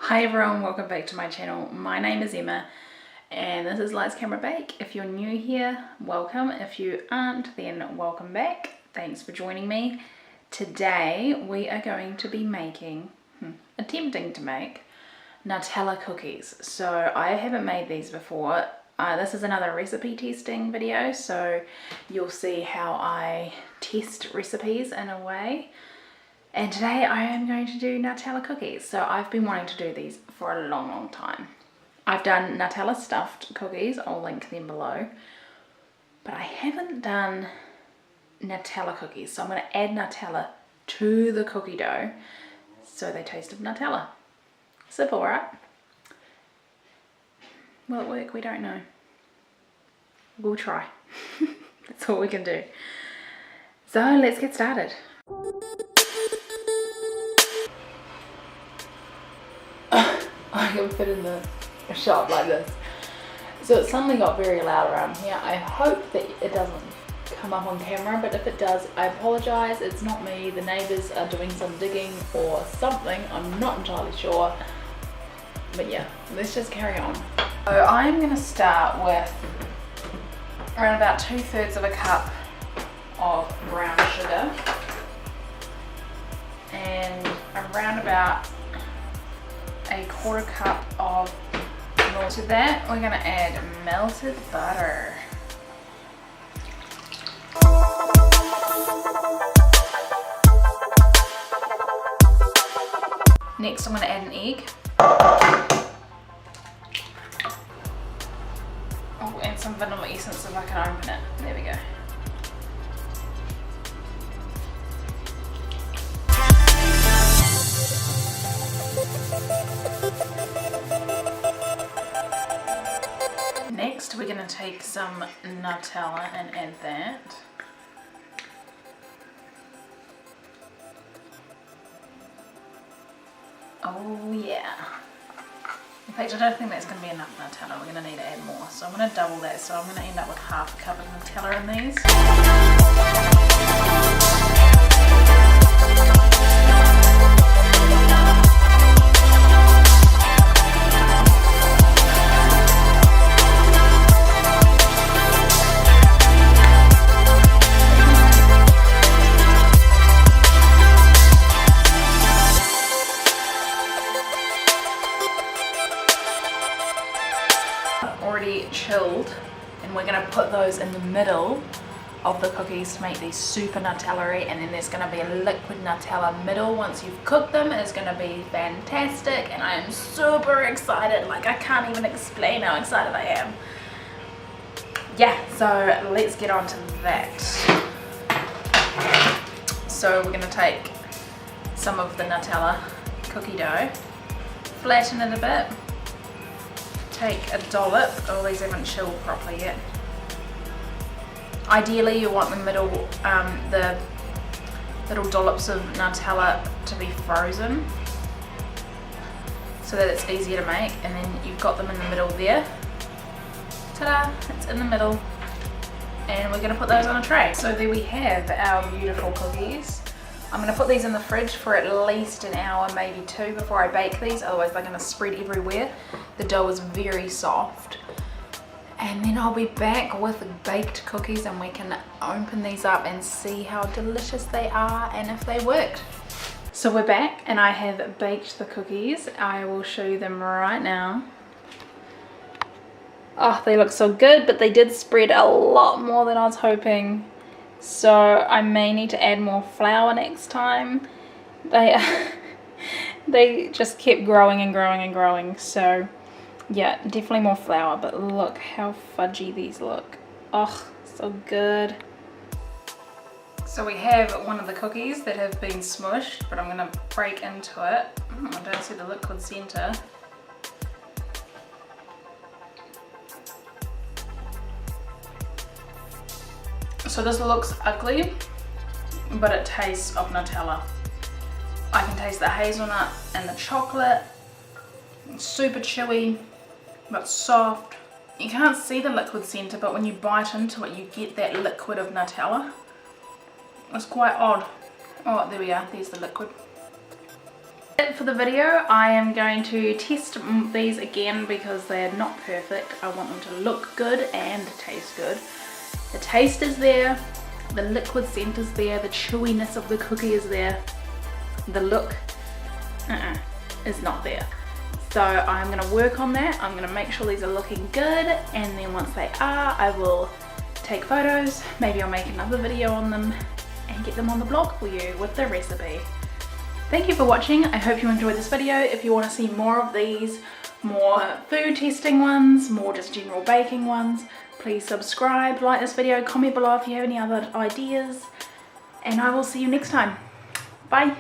Hi everyone, welcome back to my channel. My name is Emma and this is Lights Camera Bake. If you're new here, welcome. If you aren't, then welcome back. Thanks for joining me. Today we are going to be attempting to make Nutella cookies. So I haven't made these before. This is another recipe testing video, so you'll see how I test recipes in a way. And today I am going to do Nutella cookies. So I've been wanting to do these for a long time. I've done Nutella stuffed cookies, I'll link them below. But I haven't done Nutella cookies. So I'm going to add Nutella to the cookie dough so they taste of Nutella. Simple, right? Will it work? We don't know. We'll try. That's all we can do. So let's get started. I can fit in the shot like this. So it suddenly got very loud around here. I hope that it doesn't come up on camera, but if it does, I apologize. It's not me. The neighbors are doing some digging or something. I'm not entirely sure. But yeah, let's just carry on. So I'm going to start with around about 2/3 of a cup of brown sugar and around about a 1/4 cup of milk. To that we're going to add melted butter. Next I'm going to add an egg. Oh, and some vanilla essence if I can open it. There we go. Next we're going to take some Nutella and add that. Oh yeah. In fact, I don't think that's going to be enough Nutella. We're going to need to add more. So I'm going to double that. So I'm going to end up with 1/2 cup of Nutella in these. Already chilled, and we're going to put those in the middle of the cookies to make these super Nutella-y, and then there's going to be a liquid Nutella middle. Once you've cooked them, it's going to be fantastic, and I am super excited. Like, I can't even explain how excited I am. Yeah, so let's get on to that. So we're going to take some of the Nutella cookie dough, flatten it a bit, take a dollop. Oh, these haven't chilled properly yet. Ideally you want the middle, the little dollops of Nutella to be frozen so that it's easier to make, and then you've got them in the middle there. Ta-da, it's in the middle, and we're going to put those on a tray. So there we have our beautiful cookies. I'm going to put these in the fridge for at least an hour, maybe 2, before I bake these, otherwise they're going to spread everywhere. The dough is very soft. And then I'll be back with baked cookies, and we can open these up and see how delicious they are and if they worked. So we're back, and I have baked the cookies. I will show you them right now. Oh, they look so good, but they did spread a lot more than I was hoping. So I may need to add more flour next time. They just kept growing and growing and growing. So yeah, definitely more flour, but look how fudgy these look. Oh, so good. So we have one of the cookies that have been smushed, but I'm gonna break into it. I don't see the liquid center. So this looks ugly, but it tastes of Nutella. I can taste the hazelnut and the chocolate. It's super chewy, but soft. You can't see the liquid center, but when you bite into it, you get that liquid of Nutella. It's quite odd. Oh, there we are. There's the liquid. For the video, I am going to test these again because they're not perfect. I want them to look good and taste good. The taste is there, the liquid scent is there, the chewiness of the cookie is there. The look is not there. So I'm going to work on that. I'm going to make sure these are looking good, and then once they are, I will take photos. Maybe I'll make another video on them and get them on the blog for you with the recipe. Thank you for watching. I hope you enjoyed this video. If you want to see more of these, more food testing ones, more just general baking ones, please subscribe, like this video, comment below if you have any other ideas, and I will see you next time. Bye.